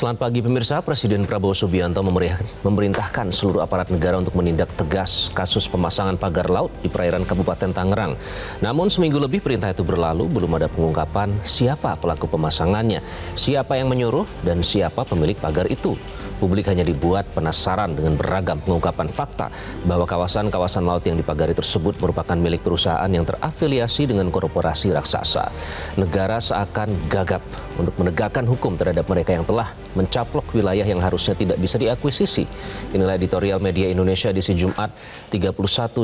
Selamat pagi pemirsa, Presiden Prabowo Subianto memerintahkan seluruh aparat negara untuk menindak tegas kasus pemasangan pagar laut di perairan Kabupaten Tangerang. Namun seminggu lebih perintah itu berlalu, belum ada pengungkapan siapa pelaku pemasangannya, siapa yang menyuruh, dan siapa pemilik pagar itu. Publik hanya dibuat penasaran dengan beragam pengungkapan fakta bahwa kawasan-kawasan laut yang dipagari tersebut merupakan milik perusahaan yang terafiliasi dengan korporasi raksasa. Negara seakan gagap untuk menegakkan hukum terhadap mereka yang telah mencaplok wilayah yang harusnya tidak bisa diakuisisi. Inilah editorial Media Indonesia edisi Jumat 31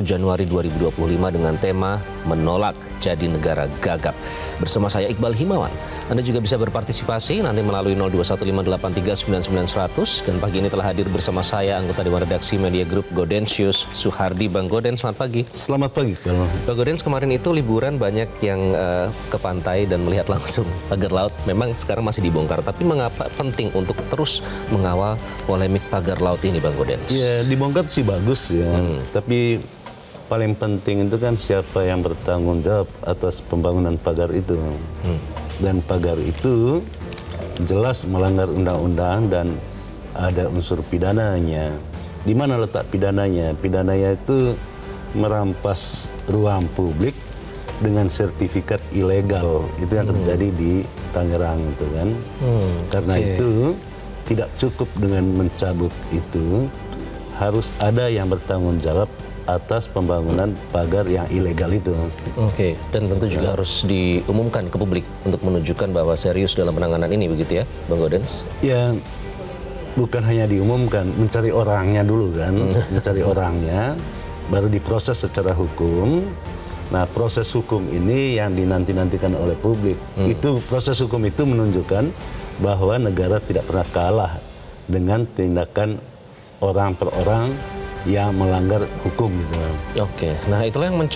Januari 2025 dengan tema Menolak Jadi Negara Gagap. Bersama saya Iqbal Himawan. Anda juga bisa berpartisipasi nanti melalui 0215839900 dan pagi ini telah hadir bersama saya anggota Dewan Redaksi Media Group Gaudentius Suhardi. Bang Gauden, selamat pagi. Selamat pagi. Bang Gauden, kemarin itu liburan banyak yang ke pantai dan melihat langsung pagar laut. Memang sekarang masih dibongkar, tapi mengapa penting untuk terus mengawal polemik pagar laut ini, Bang Gauden? Ya, dibongkar sih bagus ya, tapi paling penting itu kan siapa yang bertanggung jawab atas pembangunan pagar itu. Dan pagar itu jelas melanggar undang-undang dan ada unsur pidananya. Di mana letak pidananya? Pidananya itu merampas ruang publik dengan sertifikat ilegal. Itu yang terjadi di Tangerang itu kan. Karena itu tidak cukup dengan mencabut itu, harus ada yang bertanggung jawab atas pembangunan pagar yang ilegal itu. Oke, dan tentu juga harus diumumkan ke publik untuk menunjukkan bahwa serius dalam penanganan ini, begitu ya, Bang Gaudens? Ya, bukan hanya diumumkan, mencari orangnya dulu kan, mencari orangnya, baru diproses secara hukum. Nah, proses hukum ini yang dinanti-nantikan oleh publik. Itu proses hukum itu menunjukkan bahwa negara tidak pernah kalah dengan tindakan orang per orang yang melanggar hukum gitu. Oke, nah itulah yang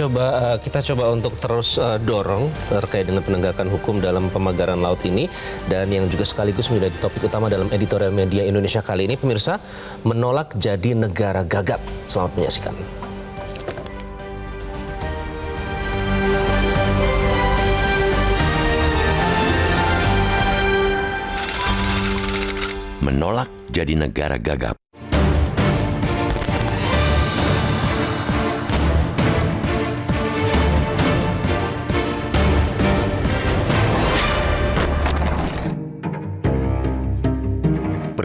kita coba untuk terus dorong terkait dengan penegakan hukum dalam pemagaran laut ini, dan yang juga sekaligus menjadi topik utama dalam editorial Media Indonesia kali ini, pemirsa, menolak jadi negara gagap. Selamat menyaksikan. Menolak jadi negara gagap.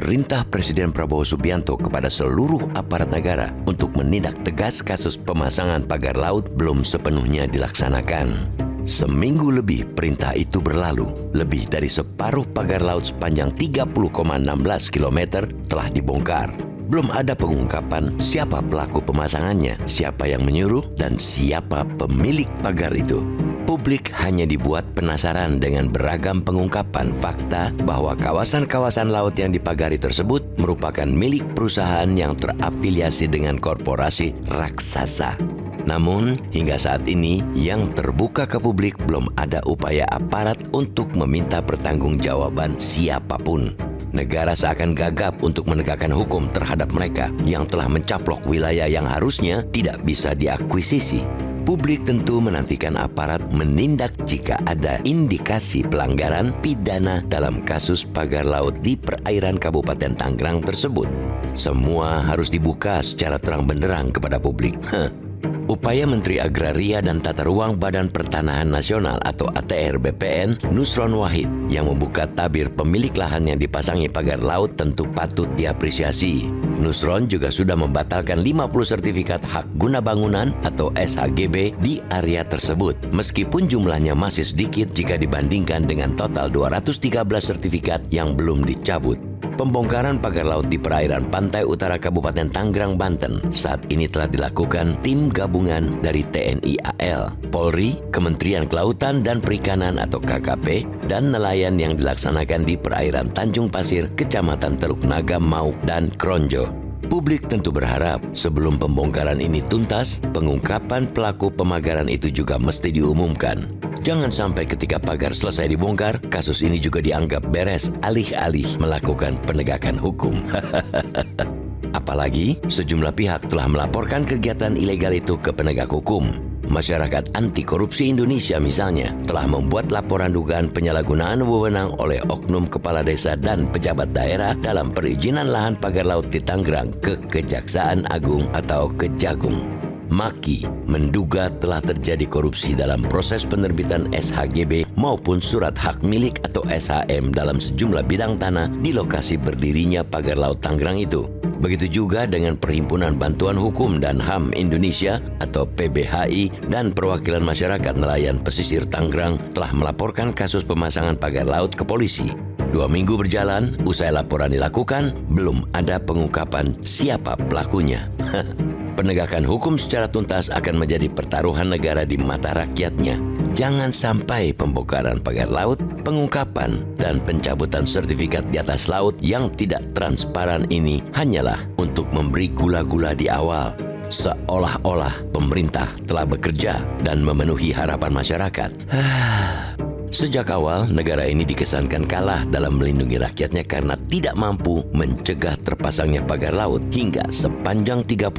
Perintah Presiden Prabowo Subianto kepada seluruh aparat negara untuk menindak tegas kasus pemasangan pagar laut belum sepenuhnya dilaksanakan. Seminggu lebih perintah itu berlalu, lebih dari separuh pagar laut sepanjang 30,16 km telah dibongkar. Belum ada pengungkapan siapa pelaku pemasangannya, siapa yang menyuruh, dan siapa pemilik pagar itu. Publik hanya dibuat penasaran dengan beragam pengungkapan fakta bahwa kawasan-kawasan laut yang dipagari tersebut merupakan milik perusahaan yang terafiliasi dengan korporasi raksasa. Namun, hingga saat ini yang terbuka ke publik belum ada upaya aparat untuk meminta pertanggungjawaban siapapun. Negara seakan gagap untuk menegakkan hukum terhadap mereka yang telah mencaplok wilayah yang harusnya tidak bisa diakuisisi. Publik tentu menantikan aparat menindak jika ada indikasi pelanggaran pidana dalam kasus pagar laut di perairan Kabupaten Tangerang tersebut. Semua harus dibuka secara terang benderang kepada publik. Upaya Menteri Agraria dan Tata Ruang Badan Pertanahan Nasional atau ATR BPN, Nusron Wahid, yang membuka tabir pemilik lahan yang dipasangi pagar laut tentu patut diapresiasi. Nusron juga sudah membatalkan 50 sertifikat hak guna bangunan atau SHGB di area tersebut, meskipun jumlahnya masih sedikit jika dibandingkan dengan total 213 sertifikat yang belum dicabut. Pembongkaran pagar laut di perairan pantai utara Kabupaten Tangerang, Banten saat ini telah dilakukan tim gabungan dari TNI AL, Polri, Kementerian Kelautan dan Perikanan atau KKP, dan nelayan yang dilaksanakan di perairan Tanjung Pasir, Kecamatan Teluk Naga, Mauk, dan Kronjo. Publik tentu berharap sebelum pembongkaran ini tuntas, pengungkapan pelaku pemagaran itu juga mesti diumumkan. Jangan sampai ketika pagar selesai dibongkar, kasus ini juga dianggap beres alih-alih melakukan penegakan hukum. Apalagi sejumlah pihak telah melaporkan kegiatan ilegal itu ke penegak hukum. Masyarakat Anti Korupsi Indonesia misalnya telah membuat laporan dugaan penyalahgunaan wewenang oleh oknum kepala desa dan pejabat daerah dalam perizinan lahan pagar laut di Tangerang ke Kejaksaan Agung atau Kejagung. Maki menduga telah terjadi korupsi dalam proses penerbitan SHGB maupun surat hak milik atau SHM dalam sejumlah bidang tanah di lokasi berdirinya pagar laut Tangerang itu. Begitu juga dengan Perhimpunan Bantuan Hukum dan HAM Indonesia atau PBHI dan Perwakilan Masyarakat Nelayan Pesisir Tangerang telah melaporkan kasus pemasangan pagar laut ke polisi. 2 minggu berjalan, usai laporan dilakukan, belum ada pengungkapan siapa pelakunya. Penegakan hukum secara tuntas akan menjadi pertaruhan negara di mata rakyatnya. Jangan sampai pembongkaran pagar laut, pengungkapan, dan pencabutan sertifikat di atas laut yang tidak transparan ini hanyalah untuk memberi gula-gula di awal. Seolah-olah pemerintah telah bekerja dan memenuhi harapan masyarakat. Sejak awal, negara ini dikesankan kalah dalam melindungi rakyatnya karena tidak mampu mencegah terpasangnya pagar laut hingga sepanjang 30,16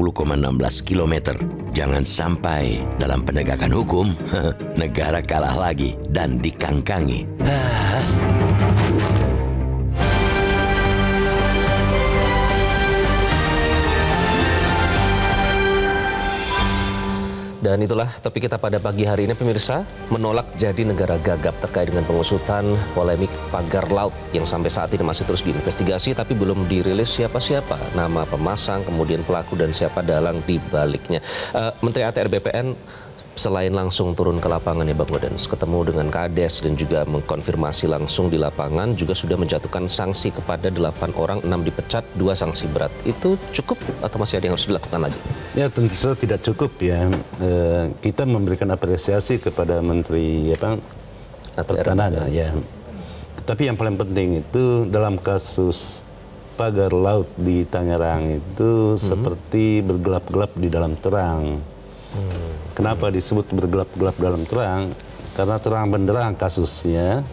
km. Jangan sampai dalam penegakan hukum, negara kalah lagi dan dikangkangi. Dan itulah topik kita pada pagi hari ini, pemirsa. Menolak jadi negara gagap terkait dengan pengusutan polemik pagar laut yang sampai saat ini masih terus diinvestigasi, tapi belum dirilis siapa-siapa nama pemasang, kemudian pelaku, dan siapa dalang di baliknya. Menteri ATR BPN selain langsung turun ke lapangan ya Bang Godens, ketemu dengan Kades dan juga mengkonfirmasi langsung di lapangan, juga sudah menjatuhkan sanksi kepada 8 orang, 6 dipecat, 2 sanksi berat. Itu cukup atau masih ada yang harus dilakukan lagi? Ya tentu saja tidak cukup ya. Kita memberikan apresiasi kepada Menteri Pertanahan ya. Tapi yang paling penting itu dalam kasus pagar laut di Tangerang itu seperti bergelap-gelap di dalam terang. Kenapa disebut bergelap-gelap dalam terang? Karena terang benderang kasusnya,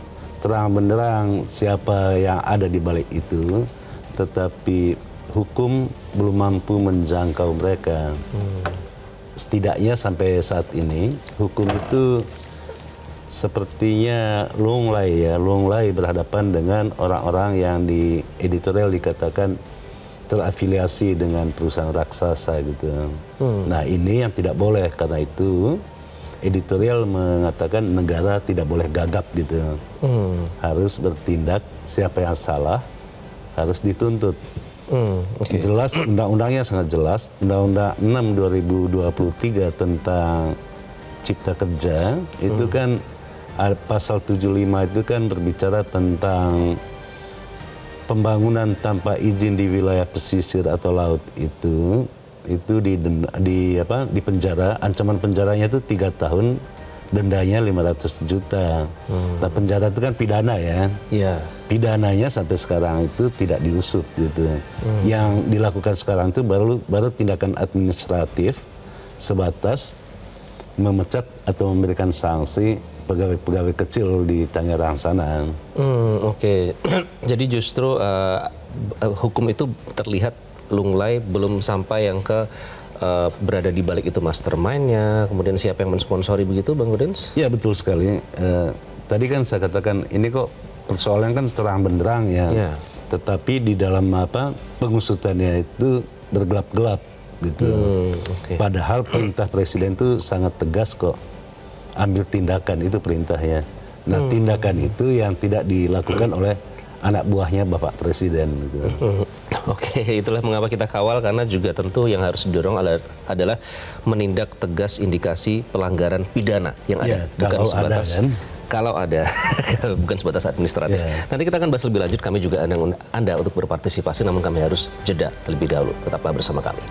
terang benderang siapa yang ada di balik itu, tetapi hukum belum mampu menjangkau mereka. Setidaknya sampai saat ini, hukum itu sepertinya lunglai berhadapan dengan orang-orang yang di editorial dikatakan terafiliasi dengan perusahaan raksasa gitu. Nah ini yang tidak boleh, karena itu editorial mengatakan negara tidak boleh gagap gitu. Harus bertindak, siapa yang salah harus dituntut. Jelas, undang-undangnya sangat jelas. Undang-undang 6 2023 tentang Cipta Kerja itu kan pasal 75 itu kan berbicara tentang pembangunan tanpa izin di wilayah pesisir atau laut itu di penjara, ancaman penjaranya itu 3 tahun, dendanya 500 juta. Nah, penjara itu kan pidana ya. Pidananya sampai sekarang itu tidak diusut gitu. Yang dilakukan sekarang itu baru tindakan administratif sebatas memecat atau memberikan sanksi pegawai-pegawai kecil di Tangerang sana. Jadi justru hukum itu terlihat lunglai, belum sampai yang ke berada di balik itu mastermind-nya, kemudian siapa yang mensponsori begitu, Bang Godens? Ya betul sekali. Tadi kan saya katakan ini kok persoalan kan terang benderang ya, tetapi di dalam pengusutannya itu bergelap-gelap gitu. Padahal perintah Presiden itu sangat tegas kok. Ambil tindakan, itu perintahnya. Nah, tindakan itu yang tidak dilakukan oleh anak buahnya Bapak Presiden. Gitu. Itulah mengapa kita kawal, karena juga tentu yang harus didorong adalah menindak tegas indikasi pelanggaran pidana yang ada. Bukan sebatas, kalau ada, bukan sebatas administratif. Nanti kita akan bahas lebih lanjut, kami juga Anda untuk berpartisipasi, namun kami harus jeda terlebih dahulu. Tetaplah bersama kami.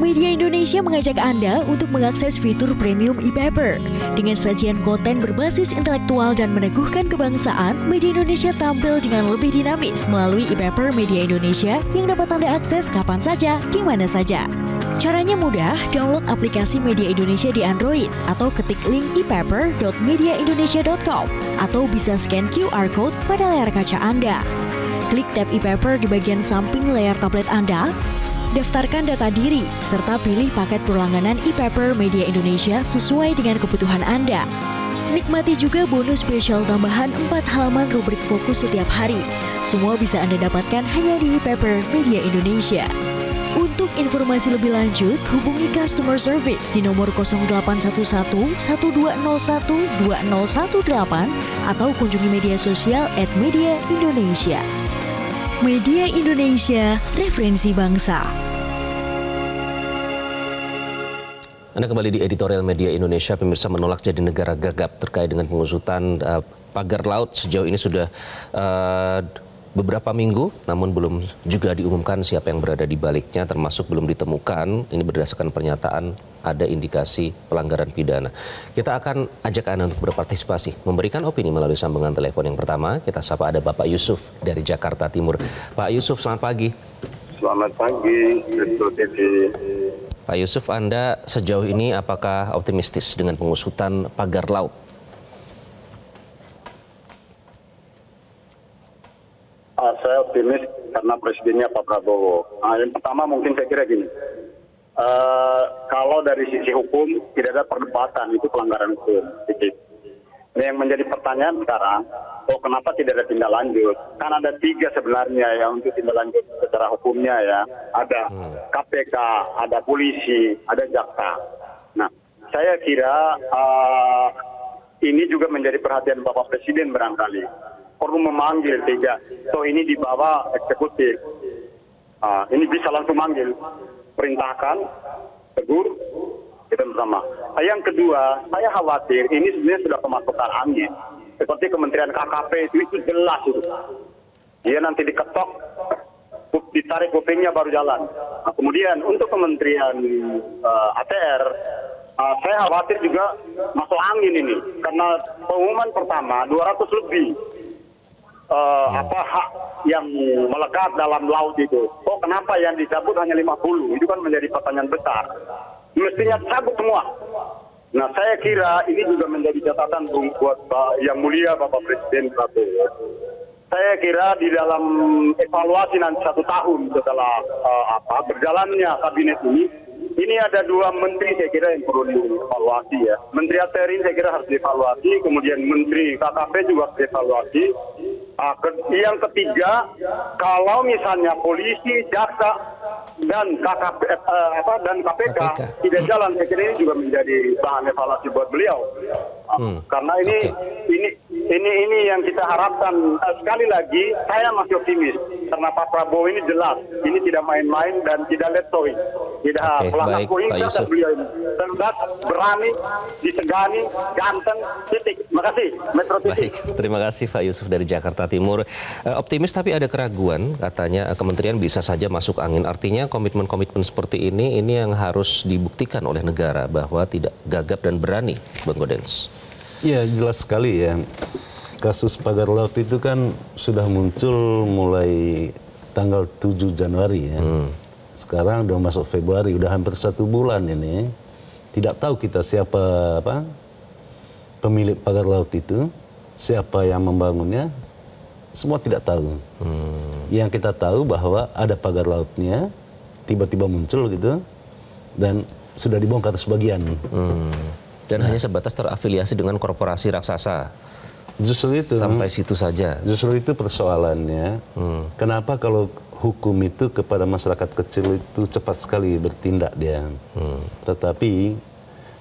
Media Indonesia mengajak Anda untuk mengakses fitur premium e-paper. Dengan sajian konten berbasis intelektual dan meneguhkan kebangsaan, Media Indonesia tampil dengan lebih dinamis melalui e-paper Media Indonesia yang dapat Anda akses kapan saja, di mana saja. Caranya mudah, download aplikasi Media Indonesia di Android atau ketik link ePaper.mediaindonesia.com atau bisa scan QR Code pada layar kaca Anda. Klik tab ePaper di bagian samping layar tablet Anda, daftarkan data diri, serta pilih paket perlangganan ePaper Media Indonesia sesuai dengan kebutuhan Anda. Nikmati juga bonus spesial tambahan 4 halaman rubrik fokus setiap hari. Semua bisa Anda dapatkan hanya di ePaper Media Indonesia. Untuk informasi lebih lanjut, hubungi customer service di nomor 0811 1201 2018 atau kunjungi media sosial @mediaindonesia. Media Indonesia, referensi bangsa. Anda kembali di editorial Media Indonesia. Pemirsa, menolak jadi negara gagap terkait dengan pengusutan pagar laut sejauh ini sudah beberapa minggu, namun belum juga diumumkan siapa yang berada di baliknya, termasuk belum ditemukan. Ini berdasarkan pernyataan ada indikasi pelanggaran pidana. Kita akan ajak Anda untuk berpartisipasi, memberikan opini melalui sambungan telepon yang pertama. Kita sapa ada Bapak Yusuf dari Jakarta Timur. Pak Yusuf, selamat pagi. Selamat pagi, Metro TV. Pak Yusuf, Anda sejauh ini apakah optimistis dengan pengusutan pagar laut? Saya optimis karena presidennya Pak Prabowo. Yang pertama mungkin saya kira gini, kalau dari sisi hukum tidak ada perdebatan, itu pelanggaran hukum. Ini yang menjadi pertanyaan sekarang, kenapa tidak ada tindak lanjut? Kan ada 3 sebenarnya ya untuk tindak lanjut secara hukumnya ya. Ada KPK, ada polisi, ada jaksa. Nah, saya kira ini juga menjadi perhatian Bapak Presiden barangkali. Perlu memanggil 3. Ini di bawah eksekutif. Ini bisa langsung manggil, perintahkan, tegur, kita bersama. Yang kedua, saya khawatir ini sebenarnya sudah kemasukan angin. Seperti Kementerian KKP itu jelas itu. Dia nanti diketok, ditarik kupingnya baru jalan. Nah, kemudian untuk Kementerian ATR, saya khawatir juga masuk angin ini. Karena pengumuman pertama 200 lebih hak yang melekat dalam laut itu. Kenapa yang dicabut hanya 50? Itu kan menjadi pertanyaan besar. Mestinya cabut semua. Nah, saya kira ini juga menjadi catatan buat yang mulia Bapak Presiden Prabowo. Saya kira di dalam evaluasi nanti 1 tahun setelah berjalannya kabinet ini ada 2 menteri saya kira yang perlu dievaluasi ya. Menteri ATR ini saya kira harus dievaluasi, kemudian Menteri KKP juga harus dievaluasi. Yang ketiga, kalau misalnya polisi, jaksa dan KPK tidak jalan, saya kira ini juga menjadi bahan evaluasi buat beliau. Karena ini yang kita harapkan. Sekali lagi, saya masih optimis karena Pak Prabowo ini jelas, ini tidak main-main dan tidak letoy, tidak pelanggar pointer, dan beliau ini cerdas, berani, disegani, ganteng, titik. Terima kasih, Metro TV. Baik, terima kasih Pak Yusuf dari Jakarta Timur. Optimis tapi ada keraguan, katanya kementerian bisa saja masuk angin. Artinya komitmen-komitmen seperti ini yang harus dibuktikan oleh negara bahwa tidak gagap dan berani, Bang Godens. Ya, jelas sekali ya. Kasus pagar laut itu kan sudah muncul mulai tanggal 7 Januari ya. Sekarang udah masuk Februari, udah hampir 1 bulan ini. Tidak tahu kita siapa pemilik pagar laut itu, siapa yang membangunnya, semua tidak tahu. Yang kita tahu bahwa ada pagar lautnya, tiba-tiba muncul gitu, dan sudah dibongkar sebagian. Dan hanya sebatas terafiliasi dengan korporasi raksasa. Justru itu. Sampai situ saja. Justru itu persoalannya. Kenapa kalau hukum itu kepada masyarakat kecil itu cepat sekali bertindak dia. Tetapi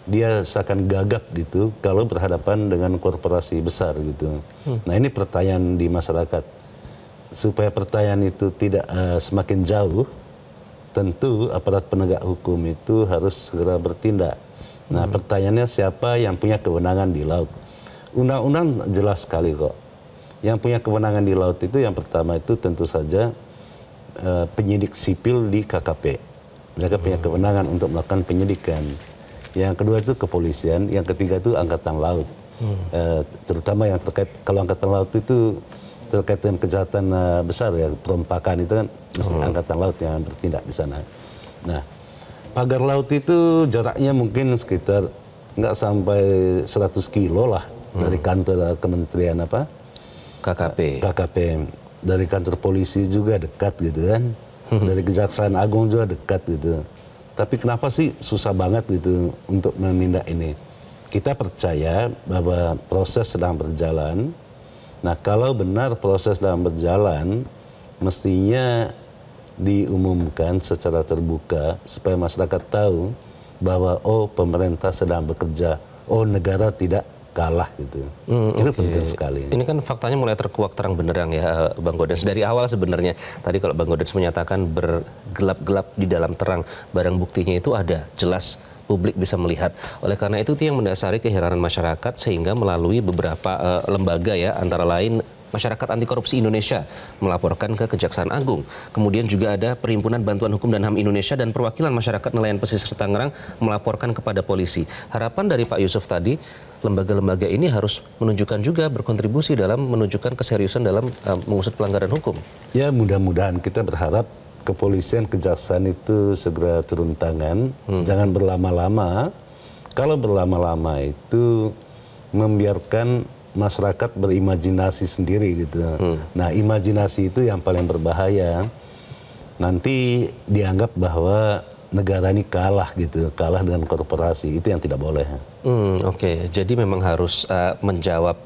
dia seakan gagap gitu kalau berhadapan dengan korporasi besar gitu. Nah, ini pertanyaan di masyarakat. Supaya pertanyaan itu tidak semakin jauh, tentu aparat penegak hukum itu harus segera bertindak. Nah, pertanyaannya siapa yang punya kewenangan di laut? Undang-undang jelas sekali kok. Yang punya kewenangan di laut itu yang pertama itu tentu saja penyidik sipil di KKP. Mereka punya kewenangan untuk melakukan penyidikan. Yang kedua itu kepolisian, yang ketiga itu angkatan laut. Terutama yang terkait, kalau angkatan laut itu terkait dengan kejahatan besar ya, perompakan itu kan angkatan laut yang bertindak di sana. Nah, Pagar laut itu jaraknya mungkin sekitar nggak sampai 100 kilo lah dari kantor Kementerian KKP. Dari kantor polisi juga dekat gitu kan. Dari Kejaksaan Agung juga dekat gitu. Tapi kenapa sih susah banget gitu untuk menindak ini? Kita percaya bahwa proses sedang berjalan. Nah, kalau benar proses sedang berjalan, mestinya diumumkan secara terbuka supaya masyarakat tahu bahwa pemerintah sedang bekerja, negara tidak kalah gitu. Itu penting sekali. Ini kan faktanya mulai terkuak terang benderang ya, Bang Gaudens. Dari awal sebenarnya, tadi kalau Bang Gaudens menyatakan bergelap-gelap di dalam terang, barang buktinya itu ada, jelas publik bisa melihat. Oleh karena itu yang mendasari keheranan masyarakat sehingga melalui beberapa lembaga ya, antara lain Masyarakat Anti Korupsi Indonesia melaporkan ke Kejaksaan Agung. Kemudian juga ada Perhimpunan Bantuan Hukum dan HAM Indonesia dan Perwakilan Masyarakat Nelayan Pesisir Tangerang melaporkan kepada polisi. Harapan dari Pak Yusuf tadi, lembaga-lembaga ini harus menunjukkan juga berkontribusi dalam menunjukkan keseriusan dalam mengusut pelanggaran hukum. Ya, mudah-mudahan kita berharap kepolisian, kejaksaan itu segera turun tangan, jangan berlama-lama. Kalau berlama-lama itu membiarkan masyarakat berimajinasi sendiri gitu. Nah, imajinasi itu yang paling berbahaya. Nanti dianggap bahwa negara ini kalah gitu, kalah dengan korporasi. Itu yang tidak boleh. Oke. Jadi memang harus menjawab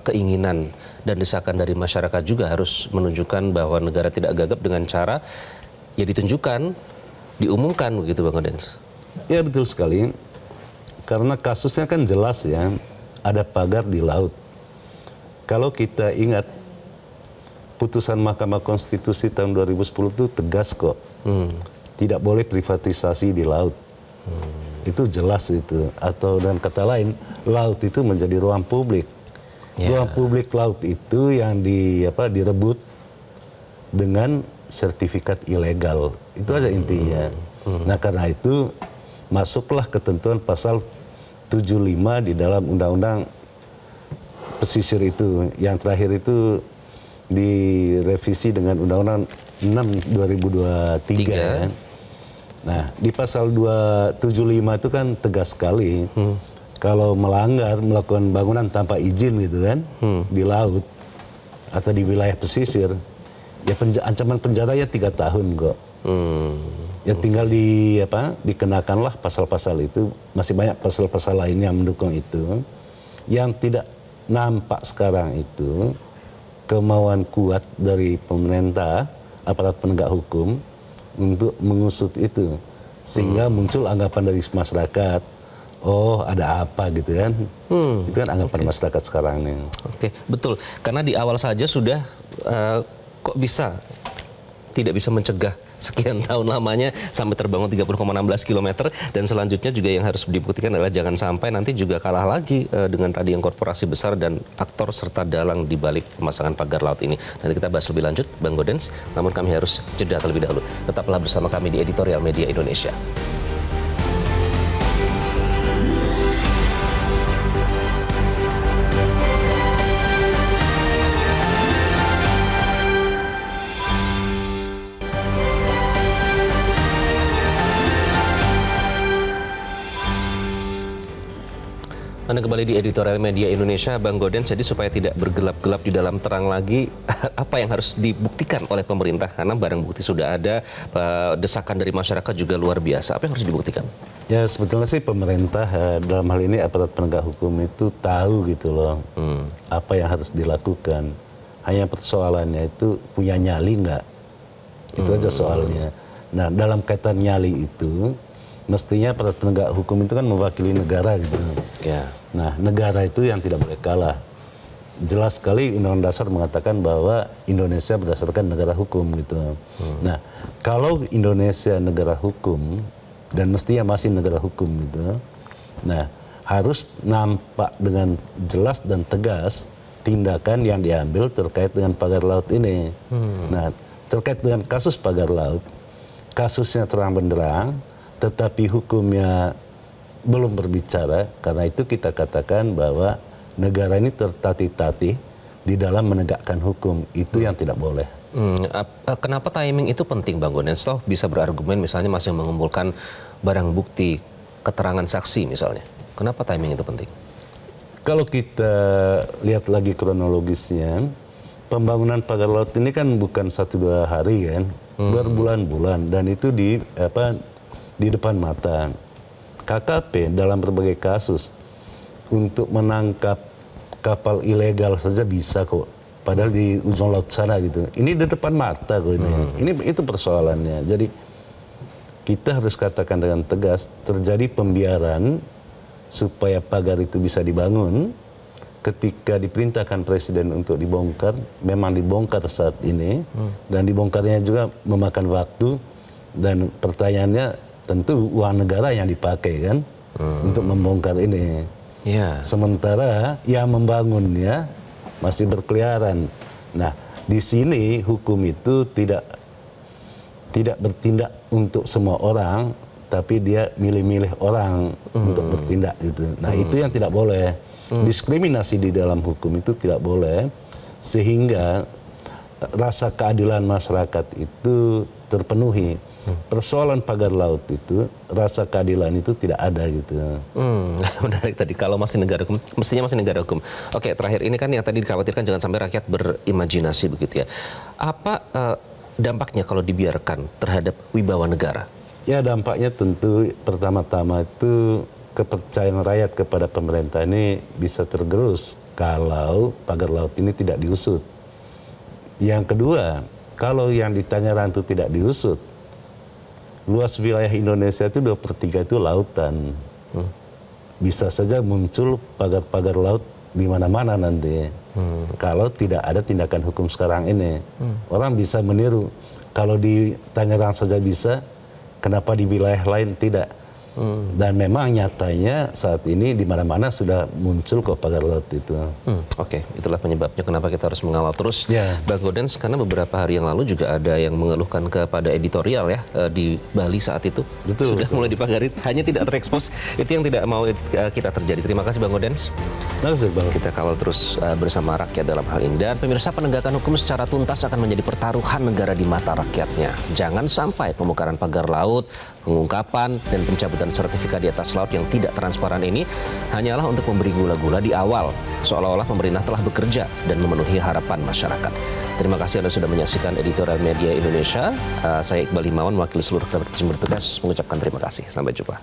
keinginan dan desakan dari masyarakat juga, harus menunjukkan bahwa negara tidak gagap dengan cara ya ditunjukkan, diumumkan begitu, Bang Gaudens. Ya, betul sekali. Karena kasusnya kan jelas ya. Ada pagar di laut. Kalau kita ingat putusan Mahkamah Konstitusi tahun 2010 itu tegas kok. Tidak boleh privatisasi di laut. Itu jelas itu. Atau dengan kata lain, laut itu menjadi ruang publik. Ruang publik laut itu yang direbut dengan sertifikat ilegal. Itu aja intinya. Nah, karena itu masuklah ketentuan pasal 75 di dalam Undang-Undang Pesisir itu. Yang terakhir itu direvisi dengan Undang-Undang 6 2023. Ya. Nah, di pasal 275 itu kan tegas sekali. Kalau melanggar, melakukan bangunan tanpa izin gitu kan, di laut atau di wilayah pesisir, ya ancaman penjara ya 3 tahun kok. Ya tinggal dikenakanlah pasal-pasal itu. Masih banyak pasal-pasal lain yang mendukung itu. Yang tidak nampak sekarang itu kemauan kuat dari pemerintah, aparat penegak hukum untuk mengusut itu. Sehingga muncul anggapan dari masyarakat, ada apa gitu kan. Itu kan anggapan masyarakat sekarang nih. Oke, betul. Karena di awal saja sudah kok bisa tidak bisa mencegah sekian tahun lamanya sampai terbangun 30,16 km, dan selanjutnya juga yang harus dibuktikan adalah jangan sampai nanti juga kalah lagi dengan tadi yang korporasi besar dan aktor serta dalang di balik pemasangan pagar laut ini. Nanti kita bahas lebih lanjut, Bang Gaudens, namun kami harus jeda terlebih dahulu. Tetaplah bersama kami di Editorial Media Indonesia. Anda kembali di Editorial Media Indonesia, Bang Gaudens. Jadi supaya tidak bergelap-gelap di dalam terang lagi, apa yang harus dibuktikan oleh pemerintah? Karena barang bukti sudah ada, desakan dari masyarakat juga luar biasa. Apa yang harus dibuktikan? Ya, sebetulnya sih pemerintah dalam hal ini aparat penegak hukum itu tahu gitu loh apa yang harus dilakukan. Hanya persoalannya itu punya nyali nggak? Itu aja soalnya. Nah, dalam kaitan nyali itu, mestinya aparat penegak hukum itu kan mewakili negara gitu. Ya. Nah, negara itu yang tidak boleh kalah. Jelas sekali Undang-Undang Dasar mengatakan bahwa Indonesia berdasarkan negara hukum gitu. Nah, kalau Indonesia negara hukum dan mestinya masih negara hukum gitu, nah harus nampak dengan jelas dan tegas tindakan yang diambil terkait dengan pagar laut ini. Nah, terkait dengan kasus pagar laut, kasusnya terang benderang, tetapi hukumnya belum berbicara. Karena itu kita katakan bahwa negara ini tertatih-tatih di dalam menegakkan hukum. Itu yang tidak boleh. Kenapa timing itu penting, Bang Godens? Toh bisa berargumen misalnya masih mengumpulkan barang bukti, keterangan saksi misalnya. Kenapa timing itu penting? Kalau kita lihat lagi kronologisnya, pembangunan pagar laut ini kan bukan 1-2 hari kan, berbulan-bulan, dan itu di depan mata. KKP dalam berbagai kasus untuk menangkap kapal ilegal saja bisa kok. Padahal di ujung laut sana gitu. Ini di depan mata kok ini. Itu persoalannya. Jadi kita harus katakan dengan tegas, terjadi pembiaran supaya pagar itu bisa dibangun. Ketika diperintahkan Presiden untuk dibongkar, memang dibongkar saat ini. Dan dibongkarnya juga memakan waktu. Dan pertanyaannya tentu uang negara yang dipakai kan untuk membongkar ini. Yeah. Sementara yang membangunnya masih berkeliaran. Nah, di sini hukum itu tidak bertindak untuk semua orang, tapi dia milih-milih orang untuk bertindak gitu. Nah, itu yang tidak boleh. Diskriminasi di dalam hukum itu tidak boleh, sehingga rasa keadilan masyarakat itu terpenuhi. Persoalan pagar laut itu, rasa keadilan itu tidak ada gitu. Menarik tadi, kalau masih negara hukum, mestinya masih negara hukum. Oke, terakhir ini kan yang tadi dikhawatirkan jangan sampai rakyat berimajinasi begitu ya. Apa dampaknya kalau dibiarkan terhadap wibawa negara? Ya, dampaknya tentu pertama-tama itu kepercayaan rakyat kepada pemerintah ini bisa tergerus kalau pagar laut ini tidak diusut. Yang kedua, kalau yang di Tangerang itu tidak diusut, luas wilayah Indonesia itu 2/3 itu lautan. Bisa saja muncul pagar-pagar laut di mana-mana nanti. Kalau tidak ada tindakan hukum sekarang ini. Orang bisa meniru. Kalau di Tangerang saja bisa, kenapa di wilayah lain tidak? Dan memang nyatanya saat ini di mana-mana sudah muncul kok pagar laut itu. Oke, itulah penyebabnya kenapa kita harus mengawal terus, Bang Godens, karena beberapa hari yang lalu juga ada yang mengeluhkan kepada editorial ya di Bali saat itu. Sudah mulai dipagari, hanya tidak terekspos. Itu yang tidak mau kita terjadi. Terima kasih Bang Godens. Kita kawal terus bersama rakyat dalam hal ini. Dan pemirsa, penegakan hukum secara tuntas akan menjadi pertaruhan negara di mata rakyatnya. Jangan sampai pembongkaran pagar laut, pengungkapan dan pencabutan sertifikat di atas laut yang tidak transparan ini hanyalah untuk memberi gula-gula di awal, seolah-olah pemerintah telah bekerja dan memenuhi harapan masyarakat. Terima kasih Anda sudah menyaksikan Editorial Media Indonesia. Saya Iqbal Himawan, mewakili seluruh rekan bertugas, mengucapkan terima kasih. Sampai jumpa.